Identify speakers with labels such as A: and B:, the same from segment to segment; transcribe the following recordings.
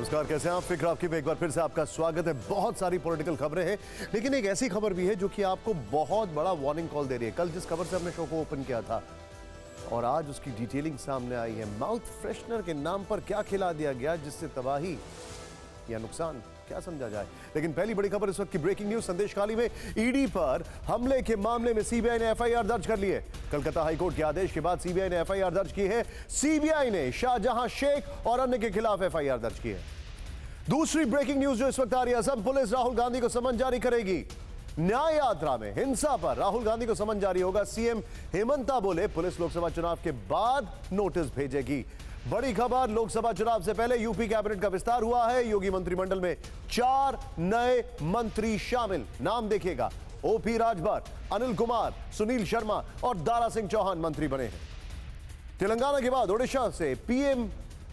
A: नमस्कार, कैसे हैं आप? फिक्र आपकी में एक बार फिर से आपका स्वागत है। बहुत सारी पॉलिटिकल खबरें हैं, लेकिन एक ऐसी खबर भी है जो कि आपको बहुत बड़ा वार्निंग कॉल दे रही है। कल जिस खबर से हमने शो को ओपन किया था और आज उसकी डिटेलिंग सामने आई है। माउथ फ्रेशनर के नाम पर क्या खिला दिया गया जिससे तबाही या नुकसान, क्या समझा जाए। लेकिन पहली बड़ी खबर इस वक्त की ब्रेकिंग न्यूज। संदेशखाली में ईडी पर हमले के मामले में सीबीआई ने एफआईआर दर्ज कर ली है। कलकत्ता हाईकोर्ट के आदेश के बाद सीबीआई ने एफआईआर दर्ज की है। सीबीआई ने शाहजहां शेख और अन्य के खिलाफ एफआईआर दर्ज की है। दूसरी ब्रेकिंग न्यूज जो इस वक्त आ रही है, असम पुलिस राहुल गांधी को समन जारी करेगी। न्याय यात्रा में हिंसा पर राहुल गांधी को समन जारी होगा। सीएम हेमंता बोले पुलिस लोकसभा चुनाव के बाद नोटिस भेजेगी। बड़ी खबर, लोकसभा चुनाव से पहले यूपी कैबिनेट का विस्तार हुआ है। योगी मंत्रिमंडल में 4 नए मंत्री शामिल। नाम देखिएगा, ओपी राजभर, अनिल कुमार, सुनील शर्मा और दारा सिंह चौहान मंत्री बने हैं। तेलंगाना के बाद ओडिशा से पीएम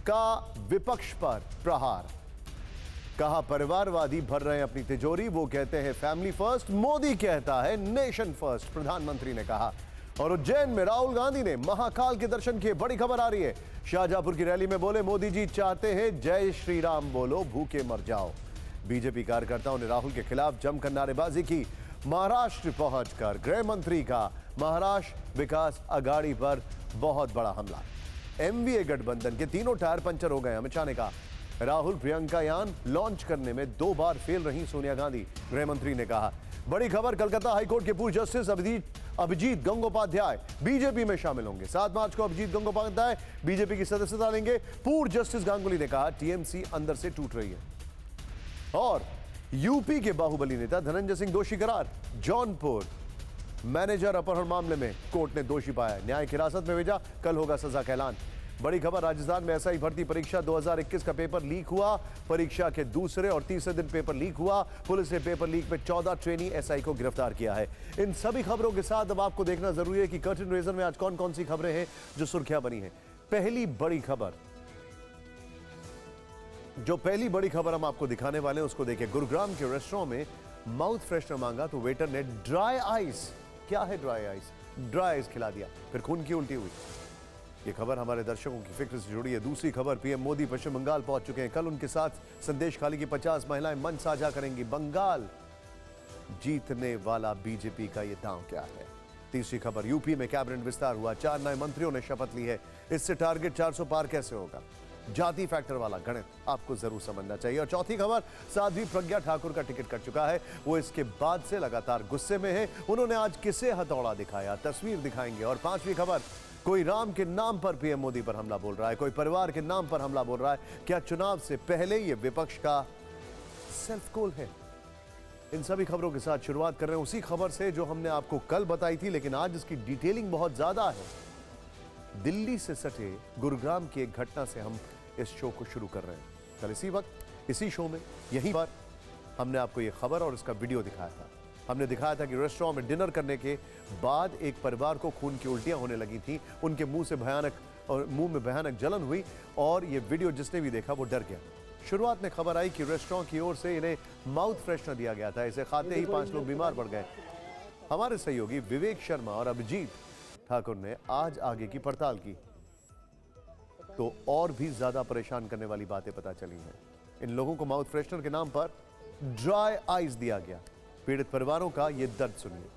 A: का विपक्ष पर प्रहार। कहा परिवारवादी भर रहे हैं अपनी तिजोरी, वो कहते हैं फैमिली फर्स्ट, मोदी कहता है नेशन फर्स्ट, प्रधानमंत्री ने कहा। और उज्जैन में राहुल गांधी ने महाकाल के दर्शन किए। बड़ी खबर आ रही है, शाहजहांपुर की रैली में बोले मोदी जी चाहते हैं जय श्री राम बोलो, भूखे मर जाओ। बीजेपी कार्यकर्ताओं ने राहुल के खिलाफ जमकर नारेबाजी की। महाराष्ट्र पहुंचकर गृह मंत्री का महाराष्ट्र विकास अघाड़ी पर बहुत बड़ा हमला। एमवीए गठबंधन के तीनों टायर पंचर हो गए, अमित शाह ने कहा। राहुल प्रियंका यान लॉन्च करने में 2 बार फेल रही सोनिया गांधी, गृह मंत्री ने कहा। बड़ी खबर, कलकत्ता हाईकोर्ट के पूर्व जस्टिस अभिजीत गंगोपाध्याय बीजेपी में शामिल होंगे। 7 मार्च को अभिजीत गंगोपाध्याय बीजेपी की सदस्यता लेंगे। पूर्व जस्टिस गांगुली ने कहा टीएमसी अंदर से टूट रही है। और यूपी के बाहुबली नेता धनंजय सिंह दोषी करार। जौनपुर मैनेजर अपहरण मामले में कोर्ट ने दोषी पाया, न्यायिक हिरासत में भेजा, कल होगा सजा का ऐलान। बड़ी खबर, राजस्थान में एसआई भर्ती परीक्षा 2021 का पेपर लीक हुआ। परीक्षा के दूसरे और तीसरे दिन पेपर लीक हुआ। पुलिस ने पेपर लीक में 14 ट्रेनी एसआई को गिरफ्तार किया है। इन सभी खबरों के साथ अब आपको देखना जरूरी है कि कर्टन रेजर में आज कौन कौन सी खबरें हैं जो सुर्खियां बनी हैं। पहली बड़ी खबर हम आपको दिखाने वाले हैं, उसको देखिए। गुरुग्राम के रेस्टोरेंट में माउथ फ्रेशनर मांगा तो वेटर ने ड्राई आइस, क्या है ड्राई आइस, ड्राई आइस खिला दिया, फिर खून की उल्टी हुई। ये खबर हमारे दर्शकों की फिक्र से जुड़ी है। दूसरी खबर, पीएम मोदी पश्चिम बंगाल पहुंच चुके हैं। कल उनके साथ संदेशखाली की 50 महिलाएं मंच साझा करेंगी। बंगाल जीतने वाला बीजेपी का ये दांव क्या है। तीसरी खबर, यूपी में कैबिनेट विस्तार हुआ, 4 नए मंत्रियों ने शपथ ली है। इससे टारगेट 400 पार कैसे होगा, जाति फैक्टर वाला गणित आपको जरूर समझना चाहिए। और चौथी खबर, साध्वी प्रज्ञा ठाकुर का टिकट कट चुका है। वो इसके बाद से लगातार गुस्से में है। उन्होंने आज किसे हथौड़ा दिखाया, तस्वीर दिखाएंगे। और पांचवी खबर, कोई राम के नाम पर पीएम मोदी पर हमला बोल रहा है, कोई परिवार के नाम पर हमला बोल रहा है। क्या चुनाव से पहले ये विपक्ष का सेल्फ गोल है? इन सभी खबरों के साथ शुरुआत कर रहे हैं उसी खबर से जो हमने आपको कल बताई थी, लेकिन आज इसकी डिटेलिंग बहुत ज्यादा है। दिल्ली से सटे गुरुग्राम की एक घटना से हम इस शो को शुरू कर रहे हैं। कल इसी वक्त इसी शो में यहीं पर हमने आपको ये खबर और इसका वीडियो दिखाया था। हमने दिखाया था कि रेस्टोरेंट में डिनर करने के बाद एक परिवार को खून की उल्टियां होने लगी थी। उनके मुंह में भयानक जलन हुई और ये वीडियो जिसने भी देखा वो डर गया। शुरुआत में खबर आई कि रेस्टोरेंट की ओर से इन्हें माउथ फ्रेशनर दिया गया था। इसे खाते ही 5 लोग बीमार पड़ गए। हमारे सहयोगी विवेक शर्मा और अभिजीत ठाकुर ने आज आगे की पड़ताल की तो और भी ज्यादा परेशान करने वाली बातें पता चली हैं। इन लोगों को माउथ फ्रेशनर के नाम पर ड्राई आइस दिया गया। पीड़ित परिवारों का ये दर्द सुनिए।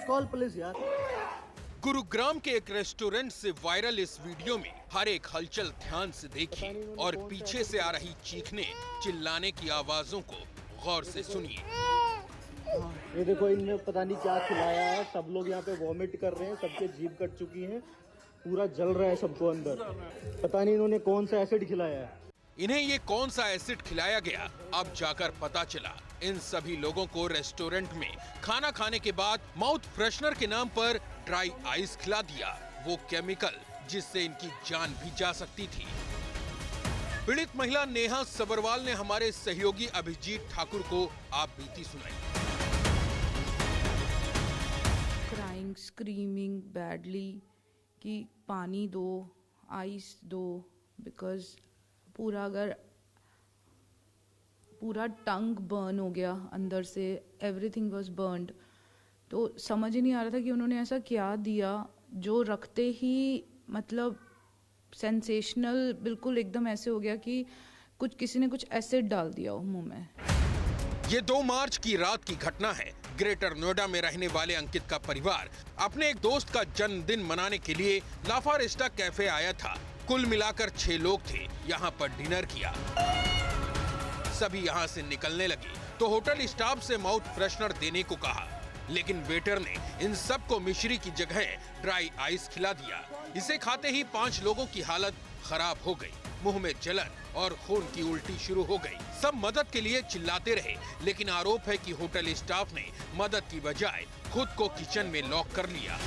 B: कॉल पुलिस यार।
C: गुरुग्राम के एक रेस्टोरेंट से वायरल इस वीडियो में हर एक हलचल ध्यान से देखिए और पीछे से आ रही चीखने चिल्लाने की आवाजों को गौर से सुनिए।
B: ये देखो, इनमें पता नहीं क्या खिलाया है। सब लोग यहाँ पे वॉमिट कर रहे हैं, सबके जीभ कट चुकी है, पूरा जल रहा है सबको अंदर। पता नहीं इन्होंने कौन सा एसिड खिलाया है।
C: इन्हें ये कौन सा एसिड खिलाया गया अब जाकर पता चला। इन सभी लोगों को रेस्टोरेंट में खाना खाने के बाद माउथ फ्रेशनर के नाम पर ड्राई आइस खिला दिया, वो केमिकल जिससे इनकी जान भी जा सकती थी। पीड़ित महिला नेहा सबरवाल ने हमारे सहयोगी अभिजीत ठाकुर को आप बीती सुनाई।
D: क्राइंग, स्क्रीमिंग बैडली कि पानी दो, आइस दो, बिकॉज पूरा टंग बर्न हो गया अंदर से, एवरीथिंग वाज बर्न्ड। तो समझ ही नहीं आ रहा था कि उन्होंने ऐसा क्या दिया जो रखते ही मतलब सेंसेशनल, बिल्कुल एकदम ऐसे हो गया कि कुछ किसी ने कुछ एसिड डाल दिया हो मुंह में।
C: ये 2 मार्च की रात की घटना है। ग्रेटर नोएडा में रहने वाले अंकित का परिवार अपने एक दोस्त का जन्मदिन मनाने के लिए लाफा रेस्टा कैफे आया था। कुल मिलाकर 6 लोग थे, यहाँ पर डिनर किया। सभी यहाँ से निकलने लगे तो होटल स्टाफ से माउथ फ्रेशनर देने को कहा, लेकिन वेटर ने इन सबको मिश्री की जगह ड्राई आइस खिला दिया। इसे खाते ही 5 लोगों की हालत खराब हो गई। मुंह में जलन और खून की उल्टी शुरू हो गई। सब मदद के लिए चिल्लाते रहे, लेकिन आरोप है कि होटल स्टाफ ने मदद की बजाय खुद को किचन में लॉक कर लिया।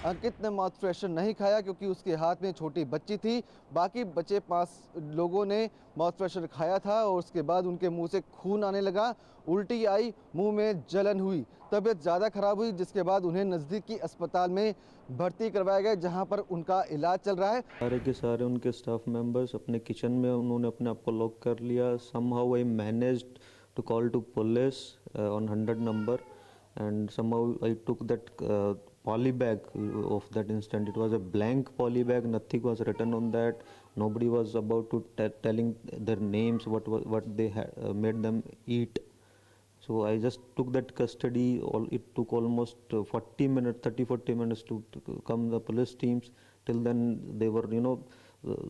E: अंकित ने माउथ फ्रेशनर नहीं खाया क्योंकि उसके हाथ में छोटी बच्ची थी। बाकी बचे 5 लोगों ने माउथ फ्रेशनर खाया था और उसके बाद उनके मुंह से खून आने लगा, उल्टी आई, मुंह में जलन हुई, तबीयत ज़्यादा खराब हुई, जिसके बाद उन्हें नज़दीकी अस्पताल में भर्ती करवाया गया, जहां पर उनका इलाज चल रहा है।
F: सारे के सारे उनके स्टाफ मेंबर्स अपने किचन में उन्होंने अपने आप को लॉक कर लिया। somehow I managed to call to police on 100 number and somehow I took that poly bag of that instant. It was a blank poly bag, nothing was written on that. Nobody was about to telling their names, what they had made them eat. So I just took that custody. It took almost 40 minutes, 30-40 minutes to come the police teams. Till then they were,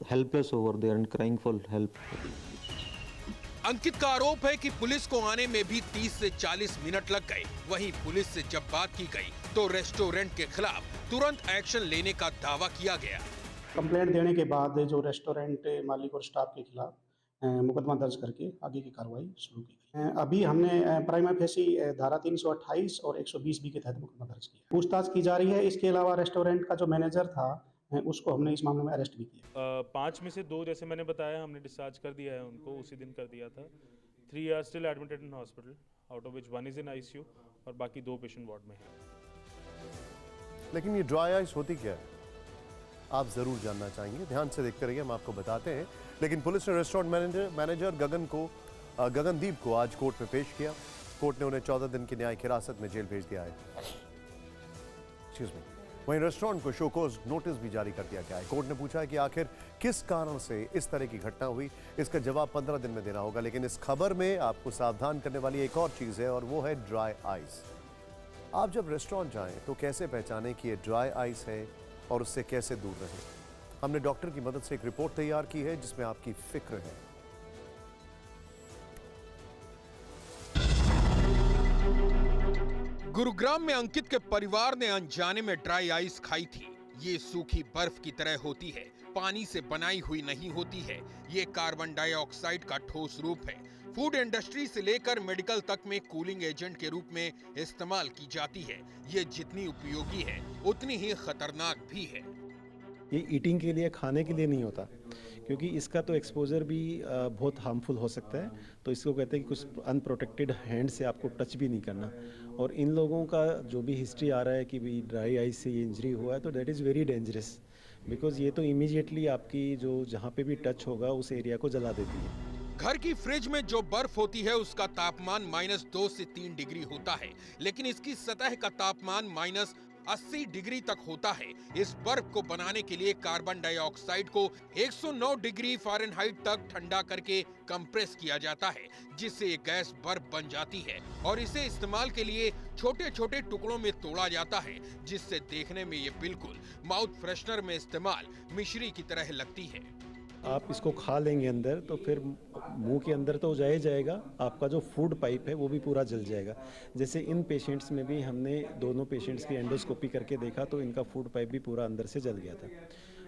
F: helpless over there and crying for help.
C: अंकित का आरोप है कि police को आने में भी 30 से 40 minute लग गए। वहीं पुलिस से जब बात की गई तो रेस्टोरेंट के खिलाफ तुरंत एक्शन लेने का दावा किया गया।
G: कंप्लेंट देने के बाद जो रेस्टोरेंट मालिक और स्टाफ के खिलाफ मुकदमा दर्ज करके आगे की कार्रवाई शुरू की गई। अभी हमने प्राइमा फेसी धारा 328 और 120 बी के तहत मुकदमा दर्ज किया। पूछताछ की जा रही है। इसके अलावा रेस्टोरेंट का जो मैनेजर था उसको हमने इस मामले में अरेस्ट भी किया।
H: 5 में से 2 जैसे मैंने बताया हमने डिस्चार्ज कर दिया है, उनको उसी दिन कर दिया था। 3 are still admitted in hospital, out of which 1 is in ICU और बाकी 2 पेशेंट वार्ड में हैं।
A: लेकिन ये ड्राई आइस होती क्या है, आप जरूर जानना चाहेंगे। ध्यान से देखते रहिए, हम आपको बताते हैं। लेकिन पुलिस ने रेस्टोरेंट मैनेजर गगनदीप को आज कोर्ट में पेश किया। कोर्ट ने उन्हें 14 दिन की न्यायिक हिरासत में जेल भेज दिया है। वहीं रेस्टोरेंट को शोकॉज नोटिस भी जारी कर दिया गया है। कोर्ट ने पूछा है कि आखिर किस कारण से इस तरह की घटना हुई। इसका जवाब 15 दिन में देना होगा। लेकिन इस खबर में आपको सावधान करने वाली एक और चीज है और वो है ड्राई आइस। आप जब रेस्टोरेंट जाएं तो कैसे पहचानें कि ये ड्राई आइस है और उससे कैसे दूर रहें। हमने डॉक्टर की मदद से एक रिपोर्ट तैयार की है जिसमें आपकी फिक्र है।
C: गुरुग्राम में अंकित के परिवार ने अनजाने में ड्राई आइस खाई थी। ये सूखी बर्फ की तरह होती है, पानी से बनाई हुई नहीं होती है। ये कार्बन डाइऑक्साइड का ठोस रूप है। फूड इंडस्ट्री से लेकर मेडिकल तक में कूलिंग एजेंट के रूप में इस्तेमाल की जाती है। ये जितनी उपयोगी है उतनी ही खतरनाक भी है।
I: ये ईटिंग के लिए, खाने के लिए नहीं होता, क्योंकि इसका तो एक्सपोजर भी बहुत हार्मफुल हो सकता है। तो इसको कहते हैं कि कुछ अनप्रोटेक्टेड हैंड से आपको टच भी नहीं करना। और इन लोगों का जो भी हिस्ट्री आ रहा है कि भाई ड्राई आइस से ये इंजरी हुआ है, तो that is very dangerous, because ये तो इमीडिएटली आपकी जो जहाँ पे भी टच होगा उस एरिया को जला देती है।
C: घर की फ्रिज में जो बर्फ होती है उसका तापमान -2 से 3 डिग्री होता है, लेकिन इसकी सतह का तापमान -80 डिग्री तक होता है। इस बर्फ को बनाने के लिए कार्बन डाइऑक्साइड को 109 डिग्री फ़ारेनहाइट तक ठंडा करके कंप्रेस किया जाता है, जिससे ये गैस बर्फ बन जाती है और इसे इस्तेमाल के लिए छोटे छोटे टुकड़ों में तोड़ा जाता है, जिससे देखने में ये बिल्कुल माउथ फ्रेशनर में इस्तेमाल मिश्री की तरह लगती है।
I: आप इसको खा लेंगे अंदर तो फिर मुंह के अंदर तो जाएगा, आपका जो फूड पाइप है वो भी पूरा जल जाएगा। जैसे इन पेशेंट्स में भी हमने दोनों पेशेंट्स की एंडोस्कोपी करके देखा तो इनका फूड पाइप भी पूरा अंदर से जल गया था।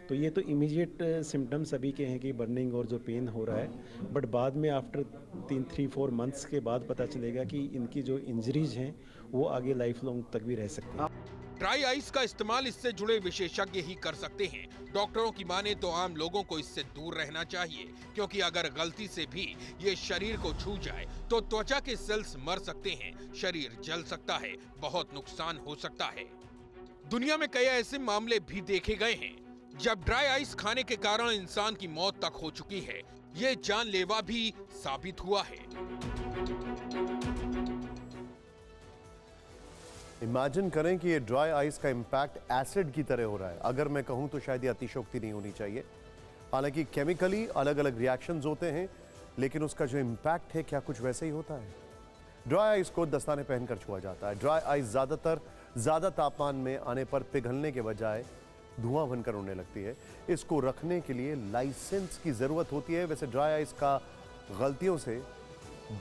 I: तो ये तो इमीडिएट सिम्टम्स अभी के हैं कि बर्निंग और जो पेन हो रहा है, बट बाद में आफ्टर 3-4 मंथ्स के बाद पता चलेगा कि इनकी जो इंजरीज हैं वो आगे लाइफ लॉन्ग तक भी रह सकती हैं।
C: ड्राई आइस का इस्तेमाल इससे जुड़े विशेषज्ञ ही कर सकते हैं। डॉक्टरों की माने तो आम लोगों को इससे दूर रहना चाहिए, क्योंकि अगर गलती से भी ये शरीर को छू जाए तो त्वचा के सेल्स मर सकते हैं, शरीर जल सकता है, बहुत नुकसान हो सकता है। दुनिया में कई ऐसे मामले भी देखे गए हैं जब ड्राई आइस खाने के कारण इंसान की मौत तक हो चुकी है। ये जानलेवा भी साबित हुआ है।
A: इमेजिन करें कि ये ड्राई आइस का इम्पैक्ट एसिड की तरह हो रहा है। अगर मैं कहूं तो शायद ये अतिशयोक्ति नहीं होनी चाहिए। हालांकि केमिकली अलग अलग रिएक्शंस होते हैं, लेकिन उसका जो इम्पैक्ट है क्या कुछ वैसे ही होता है। ड्राई आइस को दस्ताने पहनकर छुआ जाता है। ड्राई आइस ज़्यादा तापमान में आने पर पिघलने के बजाय धुआं बनकर उड़ने लगती है। इसको रखने के लिए लाइसेंस की ज़रूरत होती है। वैसे ड्राई आइस का गलतियों से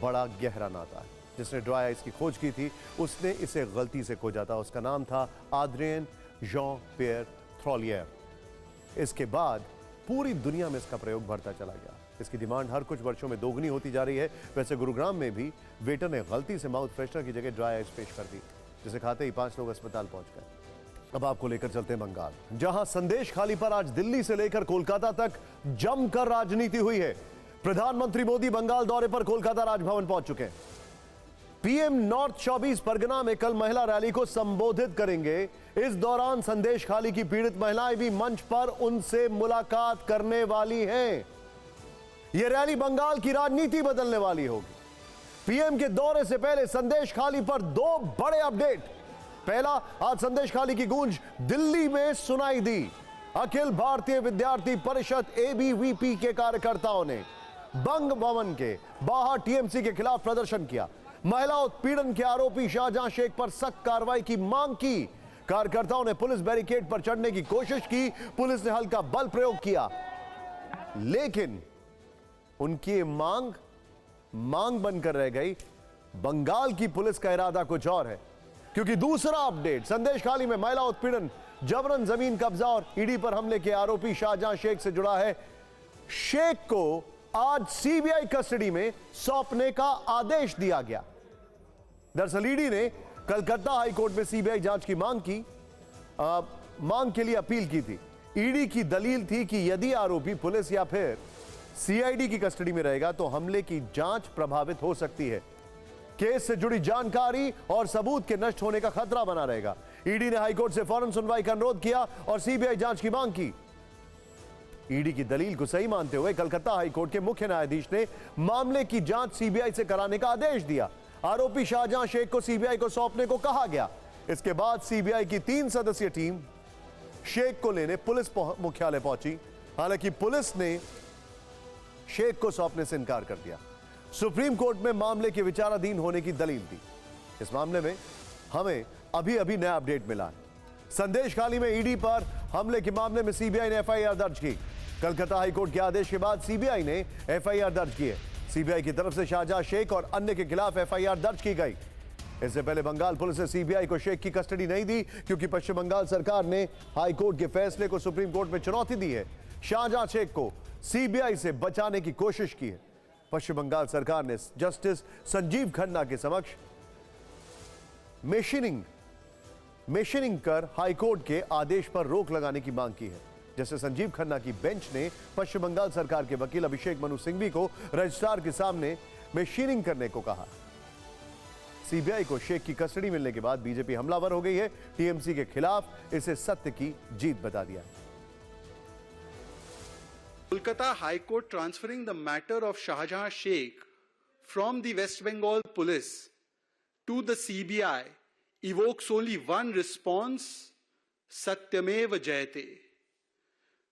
A: बड़ा गहरा नाता है। जिसने ड्राई आइस की खोज की थी उसने इसे गलती से खोजा था। उसका नाम था आद्रियन जॉन पियर थ्रॉलियर। इसके बाद पूरी दुनिया में इसका प्रयोग बढ़ता चला गया। इसकी डिमांड हर कुछ वर्षों में दोगुनी होती जा रही है। वैसे गुरुग्राम में भी वेटर ने गलती से माउथ फ्रेशनर की जगह ड्राई आइस पेश कर दी, जिसे खाते ही 5 लोग अस्पताल पहुंच गए। अब आपको लेकर चलते हैं बंगाल, जहां संदेश खाली पर आज दिल्ली से लेकर कोलकाता तक जमकर राजनीति हुई है। प्रधानमंत्री मोदी बंगाल दौरे पर कोलकाता राजभवन पहुंच चुके हैं। पीएम नॉर्थ 24 परगना में कल महिला रैली को संबोधित करेंगे। इस दौरान संदेश खाली की पीड़ित महिलाएं भी मंच पर उनसे मुलाकात करने वाली हैं। यह रैली बंगाल की राजनीति बदलने वाली होगी। पीएम के दौरे से पहले संदेश खाली पर 2 बड़े अपडेट। पहला, आज संदेश खाली की गूंज दिल्ली में सुनाई दी। अखिल भारतीय विद्यार्थी परिषद एबीवीपी के कार्यकर्ताओं ने बंग भवन के बाहर टीएमसी के खिलाफ प्रदर्शन किया। महिला उत्पीड़न के आरोपी शाहजहां शेख पर सख्त कार्रवाई की मांग की। कार्यकर्ताओं ने पुलिस बैरिकेड पर चढ़ने की कोशिश की। पुलिस ने हल्का बल प्रयोग किया, लेकिन उनकी मांग बनकर रह गई। बंगाल की पुलिस का इरादा कुछ और है, क्योंकि दूसरा अपडेट, संदेश खाली में महिला उत्पीड़न, जबरन जमीन कब्जा और ईडी पर हमले के आरोपी शाहजहां शेख से जुड़ा है। शेख को आज सीबीआई कस्टडी में सौंपने का आदेश दिया गया। दरअसल ईडी ने कलकत्ता हाईकोर्ट में सीबीआई जांच की मांग के लिए अपील की थी। ईडी की दलील थी कि यदि आरोपी पुलिस या फिर सीआईडी की कस्टडी में रहेगा तो हमले की जांच प्रभावित हो सकती है। केस से जुड़ी जानकारी और सबूत के नष्ट होने का खतरा बना रहेगा। ईडी ने हाईकोर्ट से फौरन सुनवाई का अनुरोध किया और सीबीआई जांच की मांग की। ईडी की दलील को सही मानते हुए कलकत्ता हाईकोर्ट के मुख्य न्यायाधीश ने मामले की जांच सीबीआई से कराने का आदेश दिया। आरोपी शाहजहां शेख को सीबीआई को सौंपने को कहा गया। इसके बाद सीबीआई की 3 सदस्यीय टीम शेख को लेने पुलिस मुख्यालय पहुंची। हालांकि पुलिस ने शेख को सौंपने से इनकार कर दिया। सुप्रीम कोर्ट में मामले के विचाराधीन होने की दलील दी। इस मामले में हमें अभी नया अपडेट मिला है। संदेश खाली में ईडी पर हमले के मामले में सीबीआई ने एफआईआर दर्ज की। कलकत्ता हाईकोर्ट के आदेश के बाद सीबीआई ने एफआईआर दर्ज की है। सीबीआई की तरफ से शाहजहां शेख और अन्य के खिलाफ एफआईआर दर्ज की गई। इससे पहले बंगाल पुलिस ने सीबीआई को शेख की कस्टडी नहीं दी, क्योंकि पश्चिम बंगाल सरकार ने हाईकोर्ट के फैसले को सुप्रीम कोर्ट में चुनौती दी है। शाहजहां शेख को सीबीआई से बचाने की कोशिश की है। पश्चिम बंगाल सरकार ने जस्टिस संजीव खन्ना के समक्ष मेशिनिंग कर हाईकोर्ट के आदेश पर रोक लगाने की मांग की है। जैसे संजीव खन्ना की बेंच ने पश्चिम बंगाल सरकार के वकील अभिषेक मनु सिंघवी को रजिस्ट्रार के सामने मेशिनिंग करने को कहा। सीबीआई को शेख की कस्टडी मिलने के बाद बीजेपी हमलावर हो गई है। टीएमसी के खिलाफ इसे सत्य की जीत बता दिया।
J: Kolkata High Court transferring the matter of Shahjahan Sheikh from the West Bengal Police to the CBI evokes only one response: Satyamev Jayate.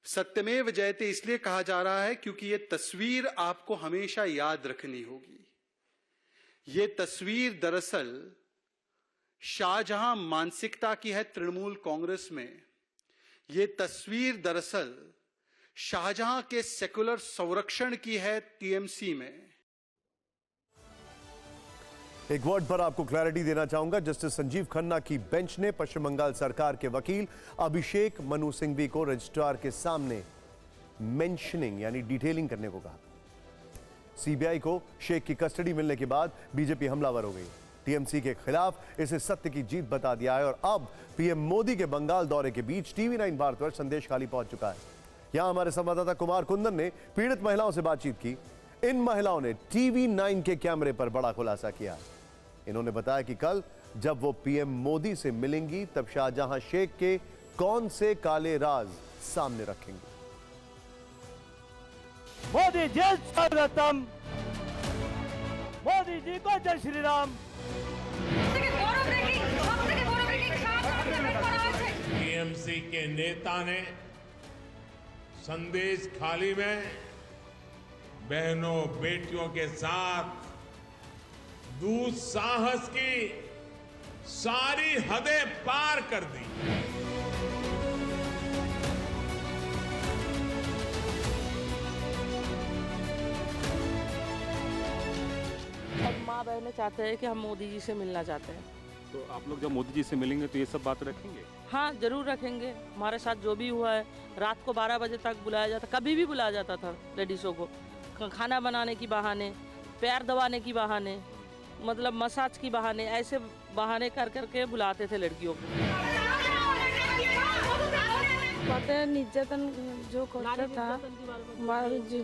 J: सत्यमेव जयते इसलिए कहा जा रहा है क्योंकि ये तस्वीर आपको हमेशा याद रखनी होगी। ये तस्वीर दरअसल शाहजहां मानसिकता की है तृणमूल कांग्रेस में। ये तस्वीर दरअसल शाहजहां के सेकुलर संरक्षण की है टीएमसी में।
A: एक वर्ड पर आपको क्लैरिटी देना चाहूंगा। जस्टिस संजीव खन्ना की बेंच ने पश्चिम बंगाल सरकार के वकील अभिषेक मनु सिंघवी को रजिस्ट्रार के सामने मेंशनिंग यानी डिटेलिंग करने को कहा। सीबीआई को शेख की कस्टडी मिलने के बाद बीजेपी हमलावर हो गई। टीएमसी के खिलाफ इसे सत्य की जीत बता दिया है और अब पीएम मोदी के बंगाल दौरे के बीच टीवी 9 भारतवर्ष संदेश खाली पहुंच चुका है। यहां हमारे संवाददाता कुमार कुंदन ने पीड़ित महिलाओं से बातचीत की। इन महिलाओं ने टीवी 9 के कैमरे पर बड़ा खुलासा किया। इन्होंने बताया कि कल जब वो पीएम मोदी से मिलेंगी तब शाहजहां शेख के कौन से काले राज सामने रखेंगे।
K: मोदी जय स्वागतम, मोदी जी को जय श्री राम।
L: टीएमसी के नेता ने संदेश खाली में बहनों बेटियों के साथ दुस्साहस की सारी हदें पार कर दी।
M: सब माँ बहनें चाहते हैं कि हम मोदी जी से मिलना चाहते हैं।
N: तो आप लोग जब मोदी जी से मिलेंगे तो ये सब बात रखेंगे?
M: हाँ, जरूर रखेंगे। हमारे साथ जो भी हुआ है, रात को 12 बजे तक बुलाया जाता, कभी भी बुलाया जाता था लेडीज़ों को, खाना बनाने की बहाने, पैर दबाने की बहाने, मतलब मसाज की बहाने, ऐसे बहाने कर करके बुलाते थे लड़कियों को।
O: पता है निर्यातन जो करता था,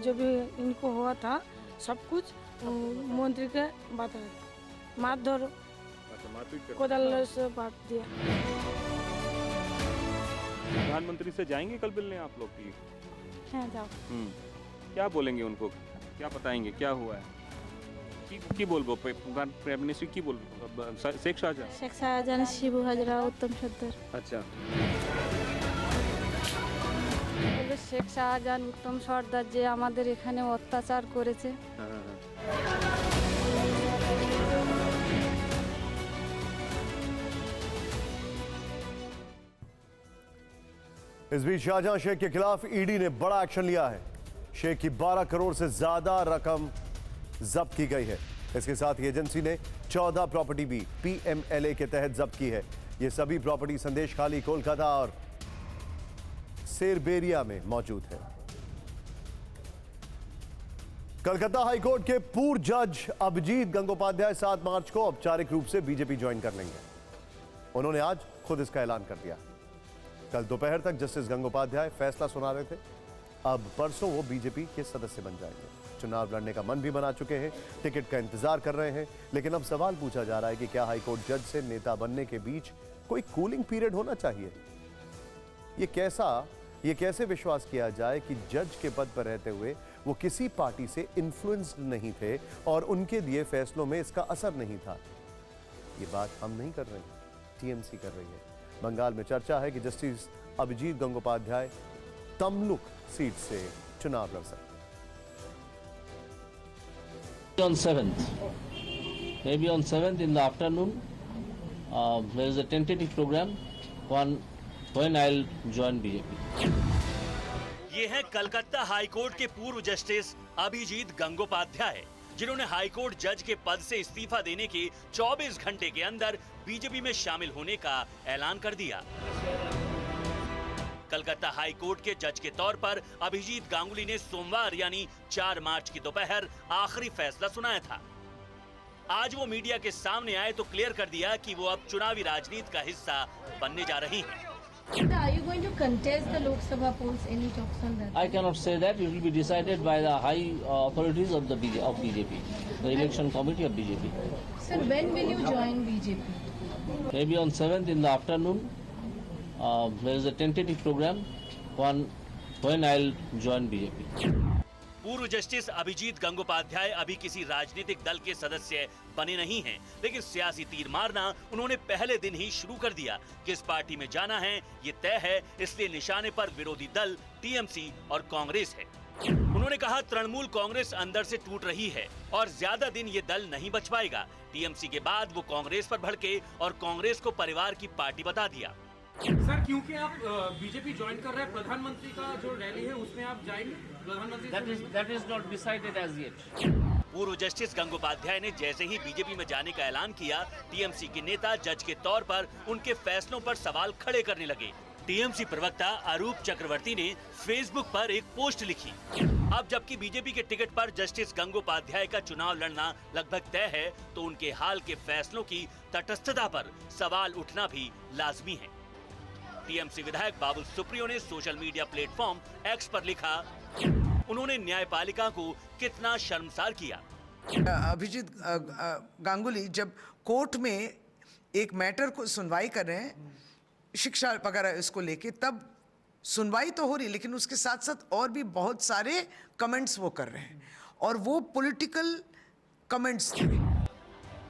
O: जो भी इनको हुआ था, सब कुछ मंत्री के बताया, मार धरो, कोदाल से बांट दिया।
N: प्रधानमंत्री से जाएंगे कल मिलने आप लोग की?
O: हाँ, जाओ।
N: क्या बोलेंगे उनको, क्या बताएंगे क्या हुआ है? की बोलबो प्राइम मिनिस्टर की बोलबो? शेख शाहजहां
O: शिबू हाजरा उत्तम सर्दार।
N: अच्छा,
O: বলে শেখ শাহজাহান উত্তম সর্দার যে আমাদের এখানে অত্যাচার করেছে।
A: इस बीच शाहजहां शेख के खिलाफ ईडी ने बड़ा एक्शन लिया है। शेख की 12 करोड़ से ज्यादा रकम जब्त की गई है। इसके साथ ही एजेंसी ने 14 प्रॉपर्टी भी पीएमएलए के तहत जब्त की है। ये सभी प्रॉपर्टी संदेश खाली, कोलकाता और सेरबेरिया में मौजूद है। कलकत्ता हाईकोर्ट के पूर्व जज अभिजीत गंगोपाध्याय 7 मार्च को औपचारिक रूप से बीजेपी ज्वाइन कर लेंगे। उन्होंने आज खुद इसका ऐलान कर दिया। कल दोपहर तक जस्टिस गंगोपाध्याय फैसला सुना रहे थे। अब परसों वो बीजेपी के सदस्य बन जाएंगे। चुनाव लड़ने का मन भी बना चुके हैं, टिकट का इंतजार कर रहे हैं। लेकिन अब सवाल पूछा जा रहा है कि क्या हाईकोर्ट जज से नेता बनने के बीच कोई कूलिंग पीरियड होना चाहिए? ये कैसे विश्वास किया जाए कि जज के पद पर रहते हुए वो किसी पार्टी से इन्फ्लुएंस्ड नहीं थे और उनके दिए फैसलों में इसका असर नहीं था? ये बात हम नहीं कर रहे हैं, टीएमसी कर रही है। बंगाल में चर्चा है कि जस्टिस अभिजीत गंगोपाध्याय तमलुक सीट से चुनाव लड़ सकते हैं।
P: On 7th, maybe on 7th in the afternoon, there is a tentative program when I'll join BJP.
Q: ये है कलकत्ता हाईकोर्ट के पूर्व जस्टिस अभिजीत गंगोपाध्याय, जिन्होंने हाईकोर्ट जज के पद से इस्तीफा देने के 24 घंटे के अंदर बीजेपी में शामिल होने का ऐलान कर दिया। कलकत्ता हाईकोर्ट के जज के तौर पर अभिजीत गांगुली ने सोमवार यानी 4 मार्च की दोपहर आखिरी फैसला सुनाया था। आज वो मीडिया के सामने आए तो क्लियर कर दिया कि वो अब चुनावी राजनीति का हिस्सा बनने जा रही हैं।
O: Are you going to contest the Lok Sabha polls? Any talks on that?
P: I cannot say that. It will be decided by the high authorities of BJP, the election committee of BJP.
O: Sir, when will you join BJP?
P: Maybe on 7th in the afternoon. There is a tentative program when I'll join BJP.
Q: पूर्व justice Abhijit Gangopadhyay अभी किसी राजनीतिक दल के सदस्य बने नहीं हैं, लेकिन सियासी तीर मारना उन्होंने पहले दिन ही शुरू कर दिया। किस पार्टी में जाना है ये तय है, इसलिए निशाने पर विरोधी दल टीएमसी और कांग्रेस है। उन्होंने कहा तृणमूल कांग्रेस अंदर से टूट रही है और ज्यादा दिन ये दल नहीं बच पाएगा। टीएमसी के बाद वो कांग्रेस पर भड़के और कांग्रेस को परिवार की पार्टी बता दिया।
R: सर, क्योंकि आप बीजेपी ज्वाइन कर रहे हैं, प्रधानमंत्री का जो रैली है उसमें आप जाएंगे? प्रधानमंत्री
P: That is not decided as yet.
Q: पूर्व जस्टिस गंगोपाध्याय ने जैसे ही बीजेपी में जाने का ऐलान किया, टीएमसी के नेता जज के तौर पर उनके फैसलों पर सवाल खड़े करने लगे। टीएमसी प्रवक्ता अरूप चक्रवर्ती ने फेसबुक पर एक पोस्ट लिखी। अब जबकि बीजेपी के टिकट पर जस्टिस गंगोपाध्याय का चुनाव लड़ना लगभग तय है, तो उनके हाल के फैसलों की तटस्थता पर सवाल उठना भी लाजमी है। टीएमसी विधायक बाबुल सुप्रियो ने सोशल मीडिया प्लेटफॉर्म एक्स पर लिखा, उन्होंने न्यायपालिका को कितना शर्मसार किया।
S: अभिजीत गांगुली जब कोर्ट में एक मैटर को सुनवाई कर रहे हैं, शिक्षा वगैरह इसको लेके, तब सुनवाई तो हो रही, लेकिन उसके साथ साथ और भी बहुत सारे कमेंट्स वो कर रहे हैं और वो पॉलिटिकल कमेंट्स थे।